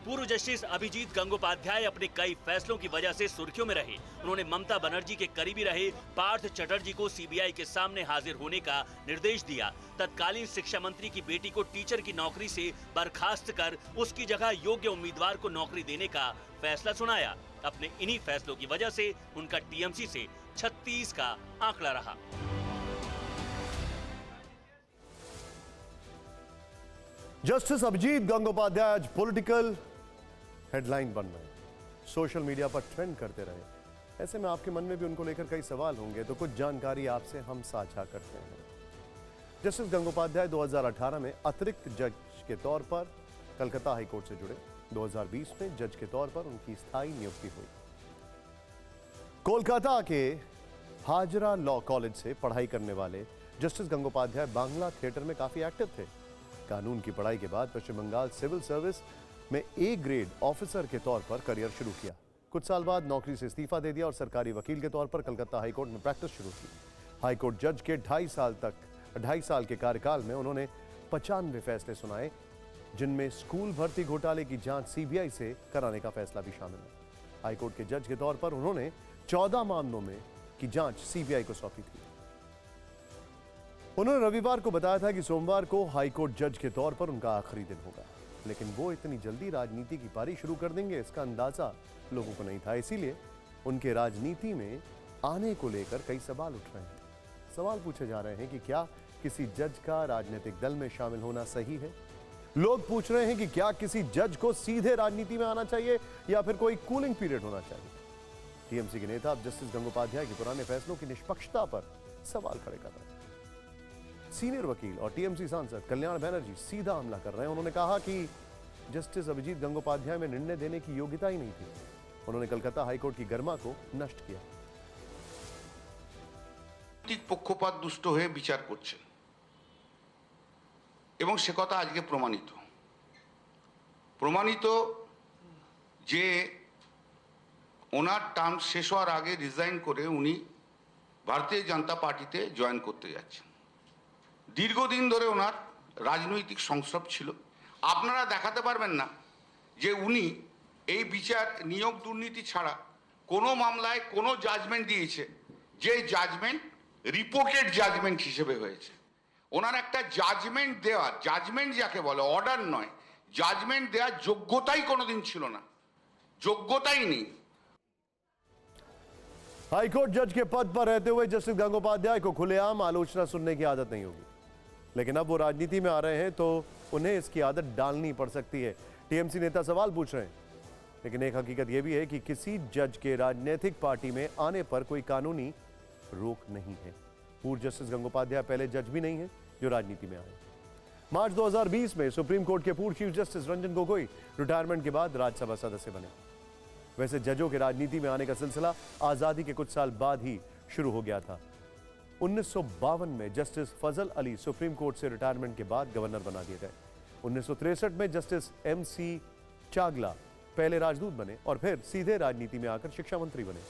Q: पूर्व जस्टिस अभिजीत गंगोपाध्याय अपने कई फैसलों की वजह से सुर्खियों में रहे। उन्होंने ममता बनर्जी के करीबी रहे पार्थ चटर्जी को सीबीआई के सामने हाजिर होने का निर्देश दिया। तत्कालीन शिक्षा मंत्री की बेटी को टीचर की नौकरी से बर्खास्त कर उसकी जगह योग्य उम्मीदवार को नौकरी देने का फैसला सुनाया। अपने इन्हीं फैसलों की वजह से उनका टीएमसी से 36 का आंकड़ा रहा।
A: जस्टिस अभिजीत गंगोपाध्याय आज पॉलिटिकल हेडलाइन बन रहे हैं, सोशल मीडिया पर ट्रेंड करते रहे। ऐसे में आपके मन में भी उनको लेकर कई सवाल होंगे, तो कुछ जानकारी आपसे हम साझा करते हैं। जस्टिस गंगोपाध्याय 2018 में अतिरिक्त जज के तौर पर कलकत्ता हाईकोर्ट से जुड़े। 2020 में जज के तौर पर उनकी स्थायी नियुक्ति हुई। कोलकाता के हाजरा लॉ कॉलेज से पढ़ाई करने वाले जस्टिस गंगोपाध्याय बांग्ला थिएटर में काफी एक्टिव थे। कानून की पढ़ाई के बाद पश्चिम बंगाल सिविल सर्विस में ए ग्रेड ऑफिसर के तौर पर करियर शुरू किया। कुछ साल बाद नौकरी से इस्तीफा दे दिया और सरकारी वकील के तौर पर कलकत्ता हाईकोर्ट में प्रैक्टिस शुरू की। हाईकोर्ट जज के 2.5 साल के कार्यकाल में उन्होंने 95 फैसले सुनाए, जिनमें स्कूल भर्ती घोटाले की जांच सीबीआई से कराने का फैसला भी शामिल है। हाईकोर्ट के जज के तौर पर उन्होंने 14 मामलों में की जांच सीबीआई को सौंपी थी। उन्होंने रविवार को बताया था कि सोमवार को हाईकोर्ट जज के तौर पर उनका आखिरी दिन होगा, लेकिन वो इतनी जल्दी राजनीति की पारी शुरू कर देंगे, इसका अंदाजा लोगों को नहीं था। इसीलिए उनके राजनीति में आने को लेकर कई सवाल उठ रहे हैं। सवाल पूछे जा रहे हैं कि क्या किसी जज का राजनीतिक दल में शामिल होना सही है। लोग पूछ रहे हैं कि क्या किसी जज को सीधे राजनीति में आना चाहिए या फिर कोई कूलिंग पीरियड होना चाहिए। टीएमसी के नेता अब जस्टिस गंगोपाध्याय के पुराने फैसलों की निष्पक्षता पर सवाल खड़े कर रहे हैं। सीनियर वकील और टीएमसी सांसद कल्याण बनर्जी सीधा हमला कर रहे हैं। उन्होंने कहा कि जस्टिस अभिजीत गंगोपाध्याय में निर्णय देने की योग्यता ही नहीं थी। उन्होंने कलकत्ता हाईकोर्ट की गरिमा को नष्ट किया।
T: পক্ষপাত দুষ্ট হয়ে বিচার করছেন এবং সে কথা আজকে প্রমাণিত যে ওনার টার্ম শেষ হওয়ার আগে রিজাইন করে উনি ভারতীয় জনতা পার্টিতে জয়েন করতে যাচ্ছেন। দীর্ঘদিন ধরে ওনার রাজনৈতিক সংস্রব ছিল। আপনারা দেখাতে পারবেন না যে উনি এই বিচার নিয়োগ দুর্নীতি ছাড়া কোনো মামলায় কোনো জাজমেন্ট দিয়েছে যে জাজমেন্ট রিপোর্টেড জাজমেন্ট হিসেবে হয়েছে। ওনার একটা জাজমেন্ট দেওয়া, জাজমেন্ট যাকে বলে অর্ডার নয়, জাজমেন্ট দেওয়ার যোগ্যতাই কোনোদিন ছিল না, যোগ্যতাই নেই।
A: हाईकोर्ट जज के पद पर रहते हुए जस्टिस गंगोपाध्याय को खुलेआम आलोचना सुनने की आदत नहीं होगी, लेकिन अब वो राजनीति में आ रहे हैं तो उन्हें इसकी आदत डालनी पड़ सकती है। टीएमसी नेता सवाल पूछ रहे हैं, लेकिन एक हकीकत यह भी है कि किसी जज के राजनीतिक पार्टी में आने पर कोई कानूनी रोक नहीं है। पूर्व जस्टिस गंगोपाध्याय पहले जज भी नहीं है जो राजनीति में आए। मार्च 2020 में सुप्रीम कोर्ट के पूर्व chief justice Ranjan Gogoi retirement के बाद राज्यसभा सदस्य बने। वैसे जजों के राजनीति में आने का सिलसिला आजादी के कुछ साल बाद ही शुरू हो गया था। 1952 में जस्टिस फजल अली सुप्रीम कोर्ट से रिटायरमेंट के बाद गवर्नर बना दिए गए। 1963 में जस्टिस MC चागला पहले राजदूत बने और फिर सीधे राजनीति में आकर शिक्षा मंत्री बने।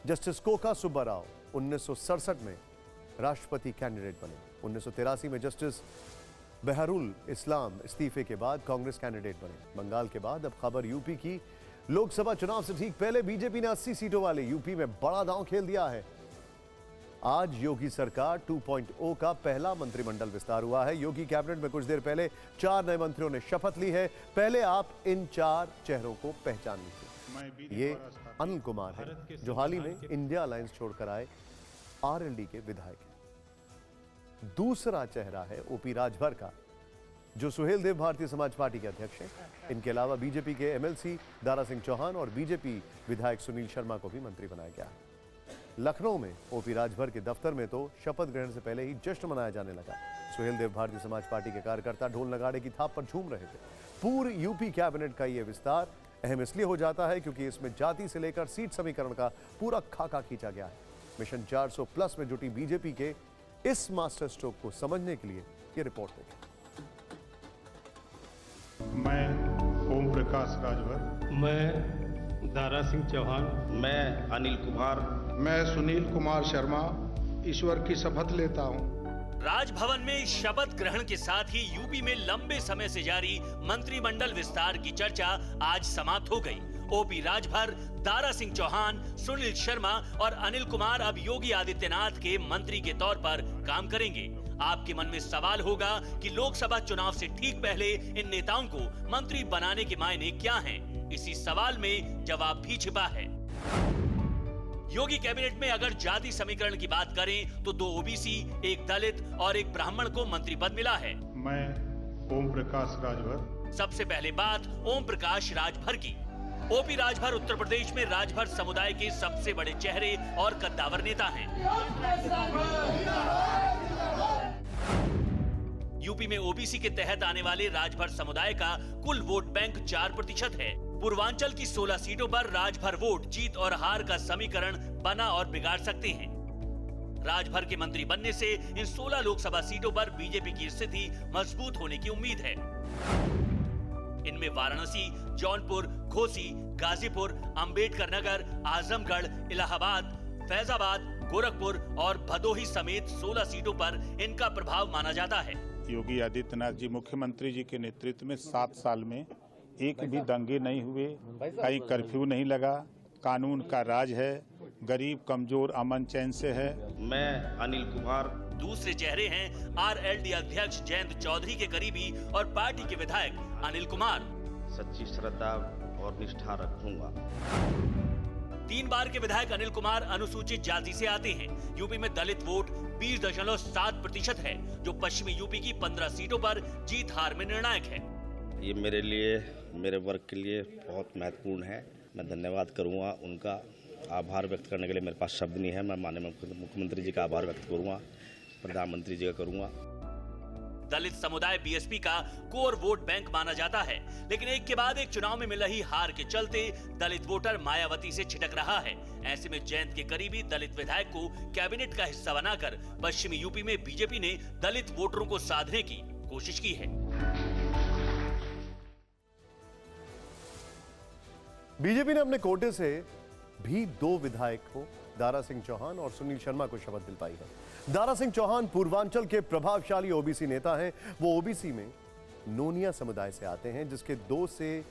A: जस्टिस कोका सुब्बा राव 1967 में राष्ट्रपति कैंडिडेट बने। 1983 में जस्टिस बहरुल इस्लाम इस्तीफे के बाद कांग्रेस कैंडिडेट बने। बंगाल के बाद अब खबर यूपी की। लोकसभा चुनाव से ठीक पहले बीजेपी ने 80 सीटों वाले यूपी में बड़ा दांव खेल दिया है। आज योगी सरकार 2.0 का पहला मंत्रिमंडल विस्तार हुआ है। योगी कैबिनेट में कुछ देर पहले 4 नए मंत्रियों ने शपथ ली है। पहले आप इन 4 चेहरों को पहचान लीजिए। ये अनिल कुमार है जो हाल ही में इंडिया अलायंस छोड़कर आए RLD के विधायक हैं। दूसरा चेहरा है OP राजभर का, जो सुहेल देव भारतीय समाज पार्टी के अध्यक्ष हैं। इनके अलावा बीजेपी के MLC दारा सिंह चौहान और बीजेपी विधायक सुनील शर्मा को भी मंत्री बनाया गया है। लखनऊ में OP राजभर के दफ्तर में तो शपथ ग्रहण से पहले ही जश्न मनाया जाने लगा। सुहेल देव भारतीय समाज पार्टी के कार्यकर्ता ढोल नगाड़े की थाप पर झूम रहे थे। पूर्व यूपी कैबिनेट का यह विस्तार अहम इसलिए हो जाता है क्योंकि इसमें जाति से लेकर सीट समीकरण का पूरा खाका खींचा गया है। मिशन 400+ में जुटी बीजेपी के इस मास्टर स्ट्रोक को समझने के लिए ये रिपोर्ट देखें।
U: मैं ओम प्रकाश राजभर,
V: मैं दारा सिंह चौहान, मैं अनिल कुमार,
U: मैं सुनील कुमार शर्मा ईश्वर की शपथ लेता हूं
Q: राजभवन में शपथ ग्रहण के साथ ही यूपी में लंबे समय से जारी मंत्रिमंडल विस्तार की चर्चा आज समाप्त हो गई। ओपी राजभर, दारा सिंह चौहान, सुनील शर्मा और अनिल कुमार अब योगी आदित्यनाथ के मंत्री के तौर पर काम करेंगे। आपके मन में सवाल होगा कि लोकसभा चुनाव से ठीक पहले इन नेताओं को मंत्री बनाने के मायने क्या हैं? इसी सवाल में जवाब भी छिपा है। योगी कैबिनेट में अगर जाति समीकरण की बात करें तो 2 ओबीसी, 1 दलित और 1 ब्राह्मण को मंत्री पद मिला है।
U: मैं ओम प्रकाश राजभर।
Q: सबसे पहले बात ओम प्रकाश राजभर की। ओपी राजभर उत्तर प्रदेश में राजभर समुदाय के सबसे बड़े चेहरे और कद्दावर नेता हैं। यूपी में ओबीसी के तहत आने वाले राजभर समुदाय का कुल वोट बैंक 4% है। पूर्वांचल की 16 सीटों पर राजभर वोट जीत और हार का समीकरण बना और बिगाड़ सकते हैं। राजभर के मंत्री बनने से इन 16 लोकसभा सीटों पर बीजेपी की स्थिति मजबूत होने की उम्मीद है। इनमें वाराणसी, जौनपुर, घोसी, गाजीपुर, अंबेडकर नगर, आजमगढ़, इलाहाबाद, फैजाबाद, गोरखपुर और भदोही समेत 16 सीटों पर इनका प्रभाव माना जाता है।
U: योगी आदित्यनाथ जी मुख्यमंत्री जी के नेतृत्व में 7 साल में एक भी दंगे नहीं हुए, कहीं कर्फ्यू नहीं लगा, कानून का राज है, गरीब कमजोर अमन चैन से है।
B: मैं अनिल कुमार।
Q: दूसरे चेहरे हैं आरएलडी अध्यक्ष जयंत चौधरी के करीबी और पार्टी के विधायक अनिल कुमार।
B: सच्ची श्रद्धा और निष्ठा रखूंगा।
Q: 3 बार के विधायक अनिल कुमार अनुसूचित जाति से आते हैं। यूपी में दलित वोट 20.7% है, जो पश्चिमी यूपी की 15 सीटों पर जीत हार में निर्णायक है।
B: ये मेरे लिए, मेरे वर्ग के लिए बहुत महत्वपूर्ण है। मैं धन्यवाद करूंगा उनका। आभार व्यक्त करने के लिए मेरे पास शब्द नहीं है। मैं माननीय मुख्यमंत्री जी का आभार व्यक्त करूंगा, प्रधानमंत्री जी का करूंगा।
Q: दलित समुदाय बीएसपी का कोर वोट बैंक माना जाता है, लेकिन एक के बाद एक चुनाव में मिल रही हार के चलते दलित वोटर मायावती से छिटक रहा है। ऐसे में जयंत के करीबी दलित विधायक को कैबिनेट का हिस्सा बनाकर पश्चिमी यूपी में बीजेपी ने दलित वोटरों को साधने की कोशिश की है।
A: बीजेपी ने अपने कोटे से भी 2 विधायकों दारा सिंह चौहान और सुनील शर्मा को शपथ दिलवाई है। दारा सिंह चौहान पूर्वांचल के प्रभावशाली ओबीसी नेता हैं। वो ओबीसी में नोनिया समुदाय से आते हैं, जिसके 2 से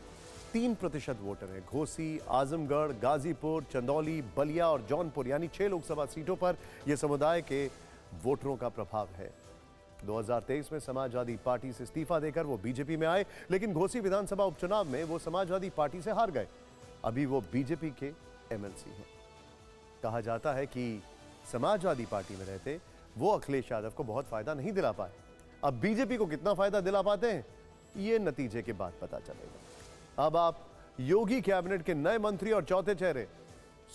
A: 3% वोटर हैं। घोसी, आजमगढ़, गाजीपुर, चंदौली, बलिया और जौनपुर यानी 6 लोकसभा सीटों पर यह समुदाय के वोटरों का प्रभाव है। 2023 में समाजवादी पार्टी से इस्तीफा देकर वो बीजेपी में आए, लेकिन घोसी विधानसभा उपचुनाव में वो समाजवादी पार्टी से हार गए। अभी वो बीजेपी के एमएलसी हैं। कहा जाता है कि समाजवादी पार्टी में रहते वो अखिलेश यादव को बहुत फायदा नहीं दिला पाए। अब बीजेपी को कितना फायदा दिला पाते हैं, ये नतीजे के बाद पता चलेगा। अब आप योगी कैबिनेट के नए मंत्री और चौथे चेहरे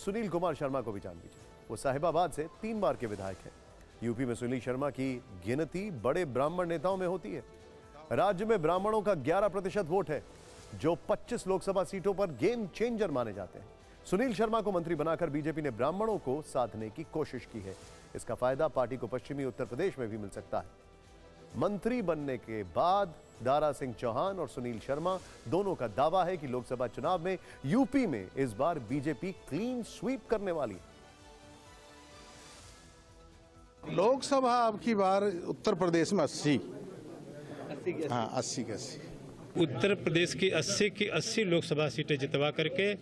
A: सुनील कुमार शर्मा को भी जान लीजिए। वो साहिबाबाद से 3 बार के विधायक हैं। यूपी में सुनील शर्मा की गिनती बड़े ब्राह्मण नेताओं में होती है। राज्य में ब्राह्मणों का 11% वोट है, जो 25 लोकसभा सीटों पर गेम चेंजर माने जाते हैं। सुनील शर्मा को मंत्री बनाकर बीजेपी ने ब्राह्मणों को साधने की कोशिश की है। इसका फायदा पार्टी को पश्चिमी उत्तर प्रदेश में भी मिल सकता है। मंत्री बनने के बाद दारा सिंह चौहान और सुनील शर्मा दोनों का दावा है कि लोकसभा चुनाव में यूपी में इस बार बीजेपी क्लीन स्वीप करने वाली है।
D: लोकसभा अब की बार उत्तर प्रदेश में 80 हाँ 80 के 80
V: उत्तर प्रदेश की 80 लोकसभा सीटें जितवा करके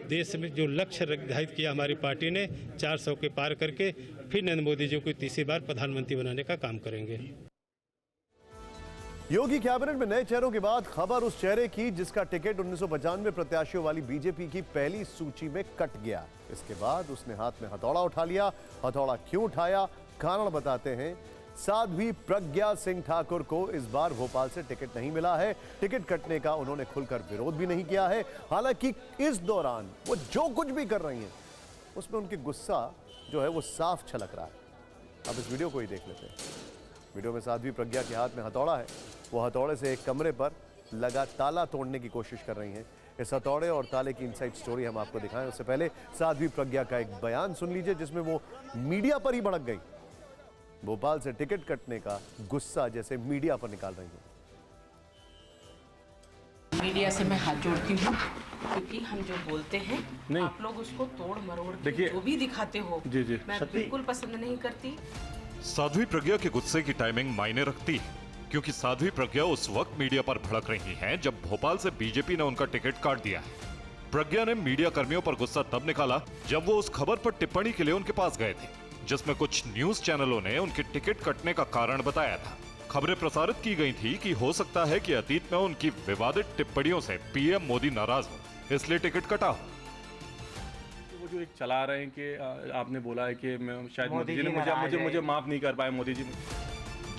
V: देश में जो लक्ष्य निर्धारित किया हमारी पार्टी ने 400 के पार करके फिर नरेंद्र मोदी जी को तीसरी बार प्रधानमंत्री बनाने का काम करेंगे।
A: योगी कैबिनेट में नए चेहरों के बाद खबर उस चेहरे की जिसका टिकट 1995 प्रत्याशियों वाली बीजेपी की पहली सूची में कट गया। इसके बाद उसने हाथ में हथौड़ा उठा लिया। हथौड़ा क्यों उठाया, कारण बताते हैं। साध्वी प्रज्ञा सिंह ठाकुर को इस बार भोपाल से टिकट नहीं मिला है। टिकट कटने का उन्होंने खुलकर विरोध भी नहीं किया है। हालांकि इस दौरान वो जो कुछ भी कर रही हैं उसमें उनकी गुस्सा जो है वो साफ छलक रहा है। अब इस वीडियो को ही देख लेते हैं। वीडियो में साध्वी प्रज्ञा के हाथ में हथौड़ा है। वो हथौड़े से एक कमरे पर लगा ताला तोड़ने की कोशिश कर रही हैं। इस हथौड़े और ताले की इनसाइड स्टोरी हम आपको दिखाएं उससे पहले साध्वी प्रज्ञा का एक बयान सुन लीजिए, जिसमें वो मीडिया पर ही भड़क गई। भोपाल से टिकट कटने का गुस्सा जैसे मीडिया पर निकाल रही है।
W: मीडिया से मैं हाथ जोड़ती हूँ, क्योंकि हम जो बोलते हैं आप लोग उसको तोड़ मरोड़ के जो भी दिखाते हो, मैं बिल्कुल पसंद नहीं करती।
E: साध्वी प्रज्ञा के गुस्से की टाइमिंग मायने रखती है, क्योंकि साध्वी प्रज्ञा उस वक्त मीडिया पर भड़क रही हैं जब भोपाल से बीजेपी ने उनका टिकट काट दिया है। प्रज्ञा ने मीडिया कर्मियों पर गुस्सा तब निकाला जब वो उस खबर पर टिप्पणी के लिए उनके पास गए थे, जिसमें कुछ न्यूज चैनलों ने उनके टिकट कटने का कारण बताया था। खबरें प्रसारित की गई थी कि हो सकता है कि अतीत में उनकी विवादित टिप्पणियों से पीएम मोदी नाराज हो, इसलिए टिकट कटा हो।
F: वो जो एक चला रहे हैं कि आपने बोला है कि मैं शायद मोदी जी ने मुझे माफ नहीं कर पाए मोदी जी।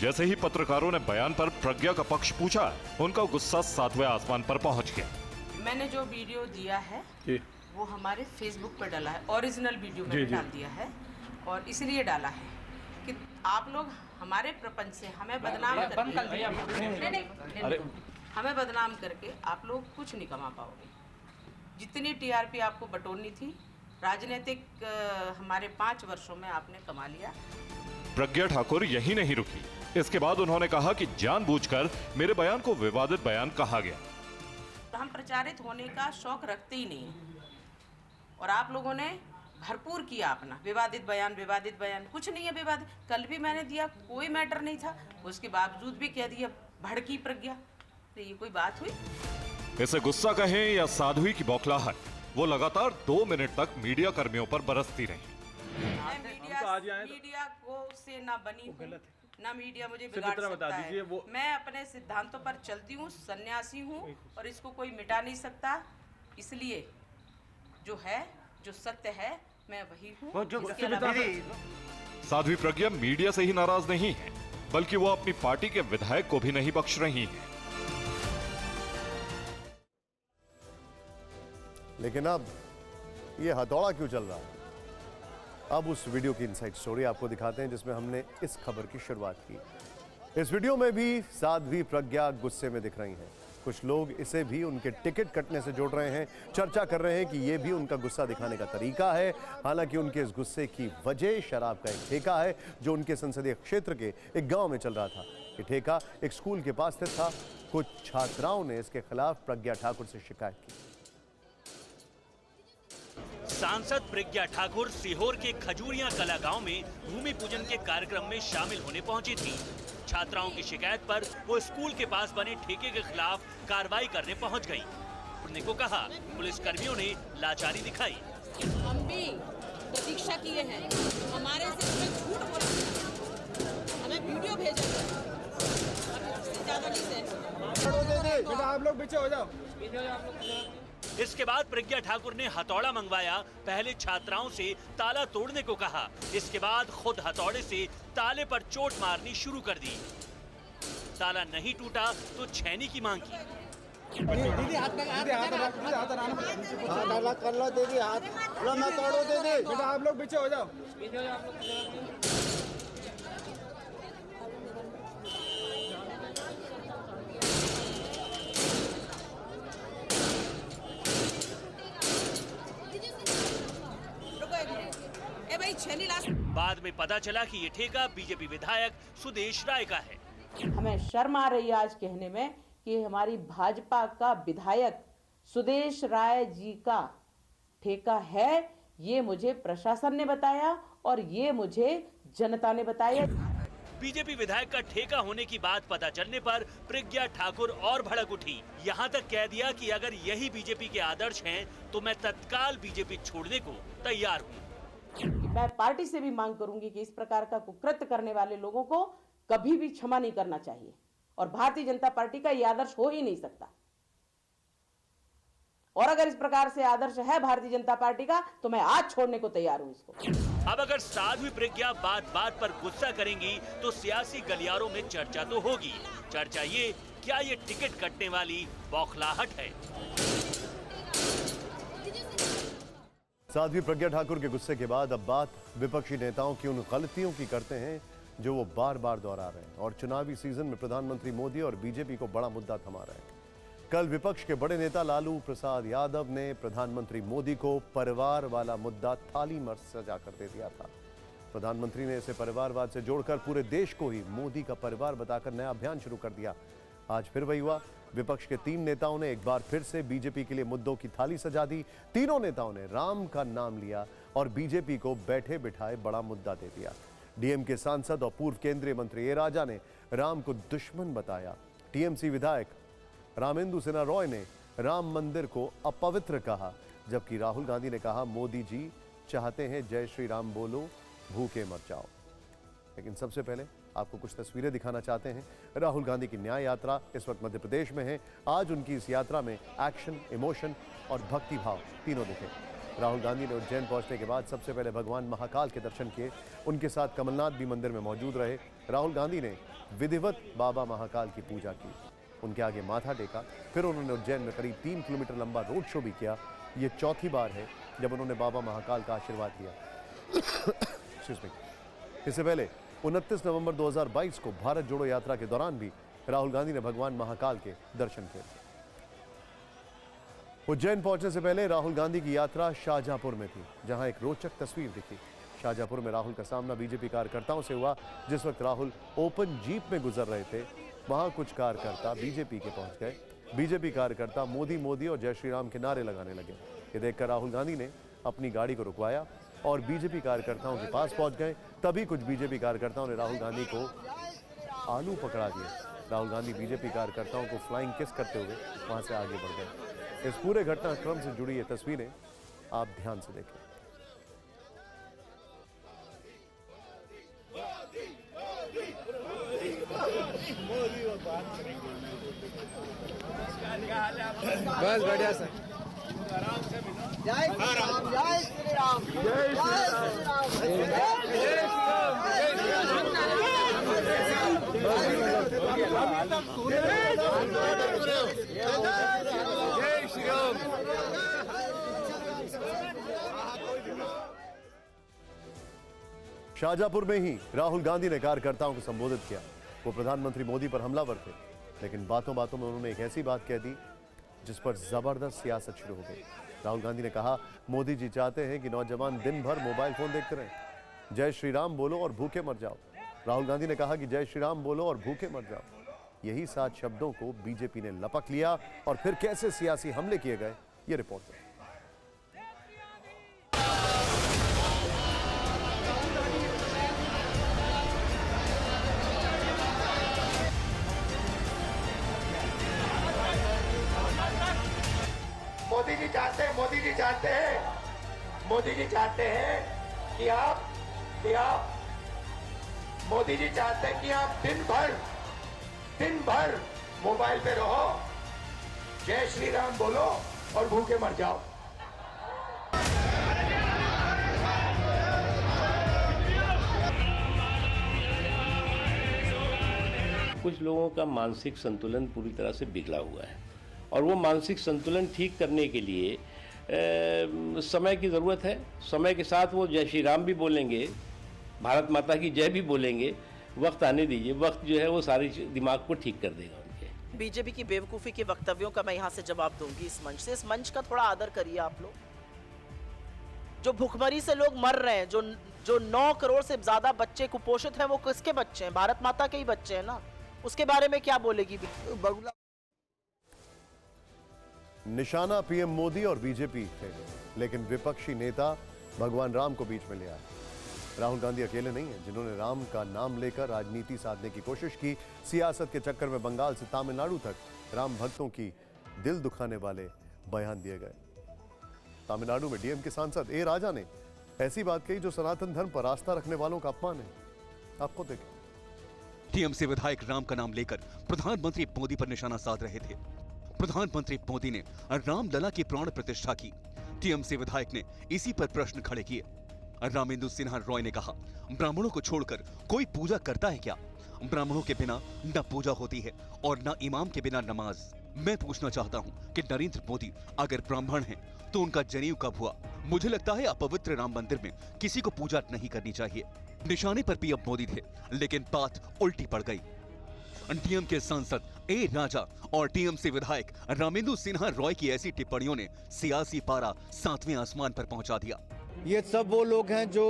E: जैसे ही पत्रकारों ने बयान पर प्रज्ञा का पक्ष पूछा, उनका गुस्सा 7वें आसमान पर पहुंच गया।
W: मैंने जो वीडियो दिया है वो हमारे फेसबुक पर डाला है, ओरिजिनल वीडियो मैंने डाल दिया है और इसलिए डाला है कि आप लोग हमारे प्रपंच से हमें बदनाम करके हमें बदनाम करके आप लोग कुछ नहीं कमा पाओगे। जितनी टीआरपी आपको बटोरनी थी राजनीतिक हमारे 5 वर्षों में आपने कमा लिया।
E: प्रज्ञा ठाकुर यही नहीं रुकी, इसके बाद उन्होंने कहा कि जानबूझकर मेरे बयान को विवादित बयान कहा गया।
W: हम प्रचारित होने का शौक रखते ही नहीं और आप लोगों ने भरपूर किया अपना विवादित बयान कुछ नहीं है विवादित। कल भी मैंने दिया, कोई मैटर नहीं था, उसके बावजूद भी कह दिया भड़की प्रज्ञा, तो ये कोई बात हुई?
E: इसे गुस्सा कहें या साध्वी की बौखलाहट, वो लगातार 2 मिनट तक मीडिया कर्मियों पर बरसती रही।
W: मीडिया को से ना बनी ना मीडिया मुझे बिगाड़ सकता है। मैं अपने सिद्धांतों पर चलती हूँ, सन्यासी हूँ और इसको कोई मिटा नहीं सकता। इसलिए जो सत्य है मैं वही हूँ।
E: साध्वी प्रज्ञा मीडिया से ही नाराज नहीं है, बल्कि वो अपनी पार्टी के विधायक को भी नहीं बख्श रही है।
A: लेकिन अब ये हथौड़ा क्यों चल रहा है? अब उस वीडियो की इनसाइड स्टोरी आपको दिखाते हैं जिसमें हमने इस खबर की शुरुआत की। इस वीडियो में भी साध्वी प्रज्ञा गुस्से में दिख रही हैं। कुछ लोग इसे भी उनके टिकट कटने से जोड़ रहे हैं, चर्चा कर रहे हैं कि ये भी उनका गुस्सा दिखाने का तरीका है। हालांकि उनके इस गुस्से की वजह शराब का एक ठेका है जो उनके संसदीय क्षेत्र के एक गांव में चल रहा था। ये ठेका एक स्कूल के पास स्थित था। कुछ छात्राओं ने इसके खिलाफ प्रज्ञा ठाकुर से शिकायत की।
Q: सांसद प्रज्ञा ठाकुर सीहोर के खजूरिया कला गांव में भूमि पूजन के कार्यक्रम में शामिल होने पहुंची थी। छात्राओं की शिकायत पर वो स्कूल के पास बने ठेके के खिलाफ कार्रवाई करने पहुंच गई। उन्होंने को कहा पुलिस कर्मियों ने लाचारी दिखाई।
G: हम भी प्रतीक्षा किए हैं, हमारे से झूठ बोला, हमें वीडियो भेजा, ज्यादा नहीं।
F: आप लोग पीछे हो जाओ।
Q: इसके बाद प्रज्ञा ठाकुर ने हथौड़ा मंगवाया। पहले छात्राओं से ताला तोड़ने को कहा, इसके बाद खुद हथौड़े से ताले पर चोट मारनी शुरू कर दी। ताला नहीं टूटा तो छैनी की मांग की।
F: दीदी हाथ कर लो, दीदी हाथ लो, मैं तोड़ो दीदी। बेटा आप लोग पीछे हो जाओ।
Q: बाद में पता चला कि ये ठेका बीजेपी विधायक सुदेश राय का है।
W: हमें शर्म आ रही है आज कहने में कि हमारी भाजपा का विधायक सुदेश राय जी का ठेका है। ये मुझे प्रशासन ने बताया और ये मुझे जनता ने बताया।
Q: बीजेपी विधायक का ठेका होने की बात पता चलने पर प्रज्ञा ठाकुर और भड़क उठी। यहाँ तक कह दिया कि अगर यही बीजेपी के आदर्श हैं तो मैं तत्काल बीजेपी छोड़ने को तैयार हूँ।
W: मैं पार्टी से भी मांग करूंगी कि इस प्रकार का कुकृत्य करने वाले लोगों को कभी भी क्षमा नहीं करना चाहिए और भारतीय जनता पार्टी का यह आदर्श हो ही नहीं सकता। और अगर इस प्रकार से आदर्श है भारतीय जनता पार्टी का तो मैं आज छोड़ने को तैयार हूं इसको।
Q: अब अगर साध्वी प्रज्ञा बात बात पर गुस्सा करेंगी तो सियासी गलियारों में चर्चा तो होगी। चर्चा ये, क्या ये टिकट कटने वाली बौखलाहट है?
A: साध्वी प्रज्ञा ठाकुर के गुस्से के बाद अब बात विपक्षी नेताओं की उन गलतियों की करते हैं जो वो बार बार दोहरा रहे हैं और चुनावी सीजन में प्रधानमंत्री मोदी और बीजेपी को बड़ा मुद्दा थमा रहे हैं। कल विपक्ष के बड़े नेता लालू प्रसाद यादव ने प्रधानमंत्री मोदी को परिवार वाला मुद्दा थाली में सजा कर दे दिया था। प्रधानमंत्री ने इसे परिवारवाद से जोड़कर पूरे देश को ही मोदी का परिवार बताकर नया अभियान शुरू कर दिया। आज फिर वही हुआ। विपक्ष के 3 नेताओं ने एक बार फिर से बीजेपी के लिए मुद्दों की थाली सजा दी। तीनों नेताओं ने राम का नाम लिया और बीजेपी को बैठे बिठाए बड़ा मुद्दा दे दिया। डीएमके सांसद और पूर्व केंद्रीय मंत्री ए राजा ने राम को दुश्मन बताया। टीएमसी विधायक रामेंदु सिन्हा रॉय ने राम मंदिर को अपवित्र कहा, जबकि राहुल गांधी ने कहा मोदी जी चाहते हैं जय श्री राम बोलो, भूखे मर जाओ। लेकिन सबसे पहले आपको कुछ तस्वीरें दिखाना चाहते हैं। राहुल गांधी की न्याय यात्रा इस वक्त मध्य प्रदेश में है। आज उनकी इस यात्रा में एक्शन, इमोशन और भक्ति भाव तीनों दिखे। राहुल गांधी ने उज्जैन पहुंचने के बाद सबसे पहले भगवान महाकाल के दर्शन किए। उनके साथ कमलनाथ भी मंदिर में मौजूद रहे। राहुल गांधी ने विधिवत बाबा महाकाल की पूजा की, उनके आगे माथा टेका। फिर उन्होंने उज्जैन में करीब 3 किलोमीटर लंबा रोड शो भी किया। ये चौथी बार है जब उन्होंने बाबा महाकाल का आशीर्वाद लिया। इससे पहले 29 नवंबर 2022 को भारत जोड़ो यात्रा के दौरान भी राहुल गांधी ने भगवान महाकाल के दर्शन किए। उज्जैन पहुंचने से पहले राहुल गांधी की यात्रा शाहजहांपुर में थी, जहां एक रोचक तस्वीर दिखी। शाहजहांपुर में राहुल का सामना बीजेपी कार्यकर्ताओं से हुआ। जिस वक्त राहुल ओपन जीप में गुजर रहे थे, वहां कुछ कार्यकर्ता बीजेपी के पहुंच गए। बीजेपी कार्यकर्ता मोदी मोदी और जय श्री राम के नारे लगाने लगे। ये देखकर राहुल गांधी ने अपनी गाड़ी को रुकवाया और बीजेपी कार्यकर्ताओं के पास पहुंच गए। तभी कुछ बीजेपी कार्यकर्ताओं ने राहुल गांधी को आलू पकड़ा दिए। राहुल गांधी बीजेपी कार्यकर्ताओं को फ्लाइंग किस करते हुए वहां से आगे बढ़ गए। इस पूरे घटनाक्रम से जुड़ी ये तस्वीरें आप ध्यान से देखें।
C: बस बढ़िया सर। जय श्री राम, जय श्री राम, जय श्री राम, जय श्री राम।
A: शाहजहांपुर में ही राहुल गांधी ने कार्यकर्ताओं को संबोधित किया। वो प्रधानमंत्री मोदी पर हमलावर थे, लेकिन बातों बातों में उन्होंने एक ऐसी बात कह दी जिस पर जबरदस्त सियासत शुरू हो गई। राहुल गांधी ने कहा मोदी जी चाहते हैं कि नौजवान दिन भर मोबाइल फोन देखते रहें, जय श्री राम बोलो और भूखे मर जाओ। राहुल गांधी ने कहा कि जय श्री राम बोलो और भूखे मर जाओ। यही 7 शब्दों को बीजेपी ने लपक लिया और फिर कैसे सियासी हमले किए गए, ये रिपोर्ट है।
C: मोदी जी चाहते हैं, मोदी जी चाहते हैं, मोदी जी चाहते हैं कि आप मोदी जी चाहते हैं कि आप दिन भर मोबाइल पे रहो, जय श्री राम बोलो और भूखे मर जाओ।
H: कुछ लोगों का मानसिक संतुलन पूरी तरह से बिगड़ा हुआ है और वो मानसिक संतुलन ठीक करने के लिए समय की ज़रूरत है। समय के साथ वो जय श्री राम भी बोलेंगे, भारत माता की जय भी बोलेंगे। वक्त आने दीजिए, वक्त जो है वो सारी दिमाग को ठीक कर देगा उनके।
I: बीजेपी की बेवकूफ़ी के वक्तव्यों का मैं यहाँ से जवाब दूंगी इस मंच से। इस मंच का थोड़ा आदर करिए आप लोग। जो भुखमरी से लोग मर रहे हैं, जो 9 करोड़ से ज़्यादा बच्चे कुपोषित हैं, वो किसके बच्चे हैं? भारत माता के ही बच्चे हैं ना। उसके बारे में क्या बोलेगी बगुला?
A: निशाना पीएम मोदी और बीजेपी थे, लेकिन विपक्षी नेता भगवान राम को बीच में ले आए। राहुल गांधी अकेले नहीं है जिन्होंने राम का नाम लेकर राजनीति साधने की कोशिश की। सियासत के चक्कर में बंगाल से तमिलनाडु तक राम भक्तों की दिल दुखाने वाले बयान दिए गए। तमिलनाडु में डीएमके सांसद ए राजा ने ऐसी बात कही जो सनातन धर्म पर आस्था रखने वालों का अपमान है। आपको देखें।
X: टीएमसी विधायक राम का नाम लेकर प्रधानमंत्री मोदी पर निशाना साध रहे थे। प्रधानमंत्री मोदी ने रामलला की प्राण प्रतिष्ठा की। टीएमसी विधायक ने इसी पर प्रश्न खड़े किए। रामेंदु सिन्हा रॉय ने कहा, ब्राह्मणों को छोड़कर कोई पूजा करता है क्या? ब्राह्मणों के बिना न पूजा होती है और न इमाम के बिना नमाज। मैं पूछना चाहता हूं कि नरेंद्र मोदी अगर ब्राह्मण हैं तो उनका जनेऊ कब हुआ? मुझे लगता है अपवित्र राम मंदिर में किसी को पूजा नहीं करनी चाहिए। निशाने पर पीएम मोदी थे, लेकिन बात उल्टी पड़ गई। डीएमके सांसद ए राजा और टीएमसी विधायक रामेंदु सिन्हा रॉय की ऐसी टिप्पणियों ने सियासी पारा 7वें आसमान पर पहुंचा दिया।
Y: ये सब वो लोग हैं जो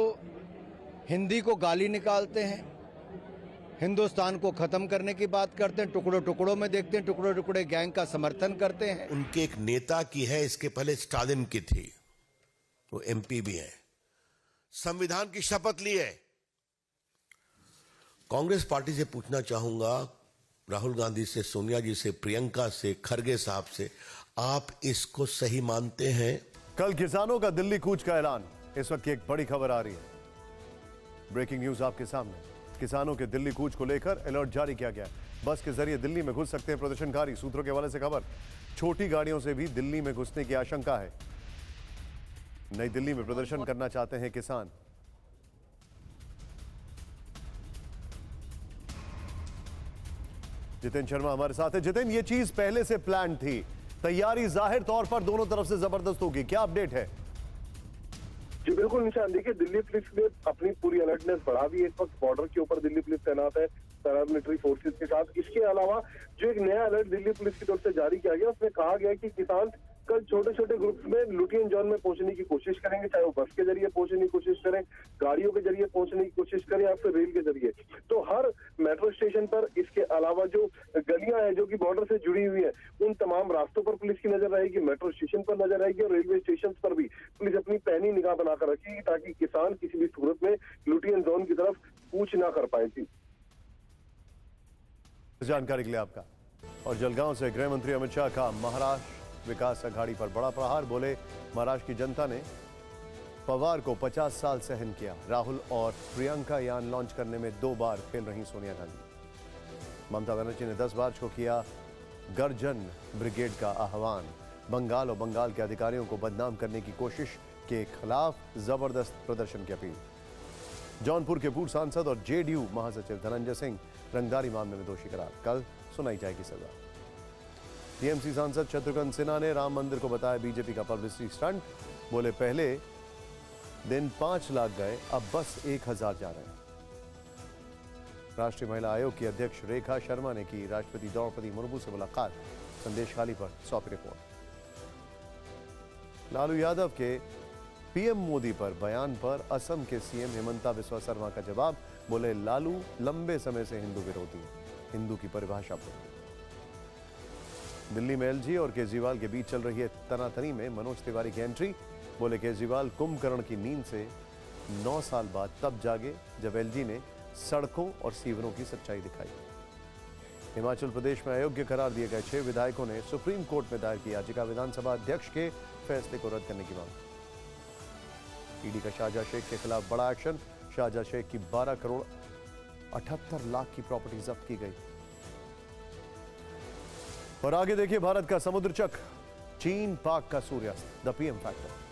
Y: हिंदी को गाली निकालते हैं, हिंदुस्तान को खत्म करने की बात करते हैं, टुकड़ों टुकड़ों में देखते हैं, टुकड़े टुकड़े गैंग का समर्थन करते हैं।
Z: उनके एक नेता की है, इसके पहले स्टालिन की थी, वो एमपी भी है। संविधान की शपथ ली है कांग्रेस पार्टी से पूछना चाहूंगा, राहुल गांधी से, सोनिया जी से, प्रियंका से, खरगे साहब से, आप इसको सही मानते हैं?
A: कल किसानों का दिल्ली कूच का ऐलान। इस वक्त की एक बड़ी खबर आ रही है, ब्रेकिंग न्यूज आपके सामने। किसानों के दिल्ली कूच को लेकर अलर्ट जारी किया गया है। बस के जरिए दिल्ली में घुस सकते हैं प्रदर्शनकारी। सूत्रों के हवाले से खबर, छोटी गाड़ियों से भी दिल्ली में घुसने की आशंका है। नई दिल्ली में प्रदर्शन करना चाहते हैं किसान। जितेन शर्मा हमारे साथ है। जितेन, ये चीज पहले से प्लान थी, तैयारी जाहिर तौर पर दोनों तरफ से जबरदस्त होगी, क्या अपडेट है?
J: जी बिल्कुल निशान, देखिए दिल्ली पुलिस ने अपनी पूरी अलर्टनेस बढ़ा दी है। इस वक्त बॉर्डर के ऊपर दिल्ली पुलिस तैनात है पैरामिलिट्री फोर्सेस के साथ। इसके अलावा जो एक नया अलर्ट दिल्ली पुलिस की तरफ से जारी किया गया, उसमें कहा गया कि किसान कल छोटे छोटे ग्रुप्स में लुटियन जोन में पहुंचने की कोशिश करेंगे, चाहे वो बस के जरिए पहुंचने की कोशिश करें, गाड़ियों के जरिए पहुंचने की कोशिश करें या फिर रेल के जरिए। तो हर मेट्रो स्टेशन पर, इसके अलावा जो गलियां हैं जो कि बॉर्डर से जुड़ी हुई है, उन तमाम रास्तों पर पुलिस की नजर रहेगी, मेट्रो स्टेशन पर नजर रहेगी और रेलवे स्टेशन पर भी पुलिस अपनी पैनी निगाह बनाकर रखेगी ताकि किसान किसी भी सूरत में लुटियन जोन की तरफ कूच ना कर पाए। थी
A: जानकारी के लिए आपका। और जलगांव से गृह मंत्री अमित शाह का महाराष्ट्र विकास अघाड़ी पर बड़ा प्रहार। बोले, महाराष्ट्र की जनता ने पवार को 50 साल सहन किया। राहुल और प्रियंका यान लॉन्च करने में 2 बार फेल रही सोनिया गांधी। ममता बनर्जी ने 10 मार्च को किया गर्जन ब्रिगेड का आह्वान। बंगाल और बंगाल के अधिकारियों को बदनाम करने की कोशिश के खिलाफ जबरदस्त प्रदर्शन की अपील। जौनपुर के पूर्व सांसद और जेडीयू महासचिव धनंजय सिंह रंगदारी मामले में दोषी करार। कल सुनाई जाएगी सजा। टीएमसी सांसद शत्रुघ्न सिन्हा ने राम मंदिर को बताया बीजेपी का पब्लिसिटी स्टंट। बोले, पहले दिन 5 लाख गए, अब बस 1000 जा रहे हैं। राष्ट्रीय महिला आयोग की अध्यक्ष रेखा शर्मा ने की राष्ट्रपति द्रौपदी मुर्मू से मुलाकात। संदेश खाली पर सौंपी रिपोर्ट। लालू यादव के पीएम मोदी पर बयान पर असम के सीएम हिमंता बिस्वा शर्मा का जवाब। बोले, लालू लंबे समय से हिंदू विरोधी, हिंदू की परिभाषा पर। दिल्ली में एलजी और केजरीवाल के बीच चल रही है तनातनी में मनोज तिवारी की एंट्री। बोले, केजरीवाल कुंभकर्ण की नींद से 9 साल बाद तब जागे जब एलजी ने सड़कों और सीवरों की सच्चाई दिखाई। हिमाचल प्रदेश में अयोग्य करार दिए गए 6 विधायकों ने सुप्रीम कोर्ट में दायर की याचिका। विधानसभा अध्यक्ष के फैसले को रद्द करने की मांग। ईडी का शाहजहां शेख के खिलाफ बड़ा एक्शन। शाहजहां शेख की 12 करोड़ 78 लाख की प्रॉपर्टी जब्त की गई। और आगे देखिए भारत का समुद्र चक्र, चीन पाक का सूर्यास्त, द पीएम फैक्टर।